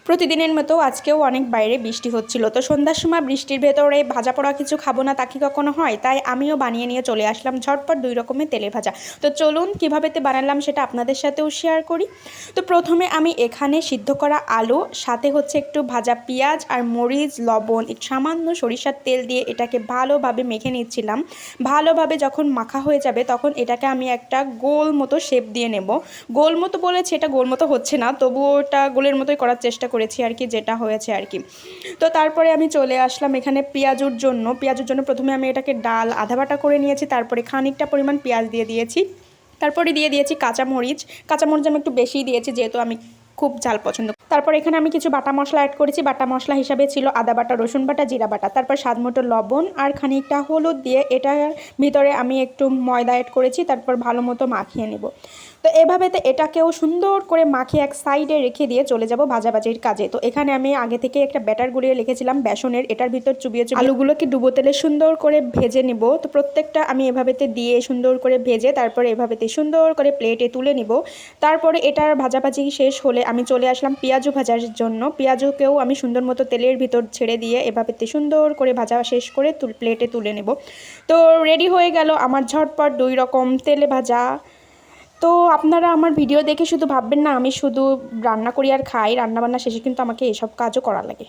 প্রতিদিনের মতো আজকেও অনেক বাইরে বৃষ্টি হচ্ছিল, তো সন্ধ্যার সময় বৃষ্টির ভেতরে ভাজা পোড়া কিছু খাবো না তা কি কখনো হয়? তাই আমিও বানিয়ে নিয়ে চলে আসলাম ঝটপট 2 রকমের তেলে ভাজা। তো চলুন কীভাবে বানালাম সেটা আপনাদের সাথেও শেয়ার করি। তো প্রথমে আমি এখানে সিদ্ধ করা আলু, সাথে হচ্ছে একটু ভাজা পেঁয়াজ আর মরিচ, লবণ, একটু সামান্য সরিষার তেল দিয়ে এটাকে ভালোভাবে মেখে নিচ্ছিলাম। ভালোভাবে যখন মাখা হয়ে যাবে তখন এটাকে আমি একটা গোল মতো শেপ দিয়ে নেব। গোল মতো বলেছে, এটা গোল মতো হচ্ছে না, তবুও ওটা গোলের মতোই করার চেষ্টা করেছি আর কি, যেটা হয়েছে আর কি। তো তারপরে আমি চলে আসলাম এখানে পেঁয়াজুর জন্য প্রথমে আমি এটাকে ডাল আধা বাটা করে নিয়েছি, তারপরে খানিকটা পরিমাণ পেঁয়াজ দিয়ে দিয়েছি, তারপরে দিয়ে দিয়েছি কাঁচামরিচ আমি একটু বেশিই দিয়েছি যেহেতু আমি খুব ঝাল পছন্দ। তারপর এখানে আমি কিছু বাটা মশলা অ্যাড করেছি। বাটা মশলা হিসাবে ছিল আদা বাটা, রসুন বাটা, জিরা বাটা, তারপর স্বাদ মতো লবণ আর খানিকটা হলুদ দিয়ে এটার ভিতরে আমি একটু ময়দা অ্যাড করেছি, তারপর ভালো মতো মাখিয়ে নেব। তো এভাবেতে এটাকেও সুন্দর করে মাখিয়ে এক সাইডে রেখে দিয়ে চলে যাব ভাজাভাজির কাজে। তো এখানে আমি আগে থেকে একটা ব্যাটার গুলিয়ে রেখেছিলাম বেসনের, এটার ভিতর চুবিয়ে আলুগুলোকে ডুবো তেলে সুন্দর করে ভেজে নেব। তো প্রত্যেকটা আমি এভাবেতে দিয়ে সুন্দর করে ভেজে তারপরে এভাবেতে সুন্দর করে প্লেটে তুলে নিব। তারপরে এটার ভাজাভাজি শেষ হলে আমি চলে আসলাম পেঁয়াজু ভাজার জন্য। পেঁয়াজুকেও আমি সুন্দর মতো তেলের ভিতর ছেড়ে দিয়ে এভাবেতে সুন্দর করে ভাজা শেষ করে প্লেটে তুলে নেব। তো রেডি হয়ে গেল আমার ঝটপট 2 রকম তেলে ভাজা। তো আপনারা আমার ভিডিও দেখে শুধু ভাববেন না আমি শুধু রান্না করি আর খাই, রান্নাবান্না শেষে কিন্তু আমাকে এসব কাজও করা লাগে।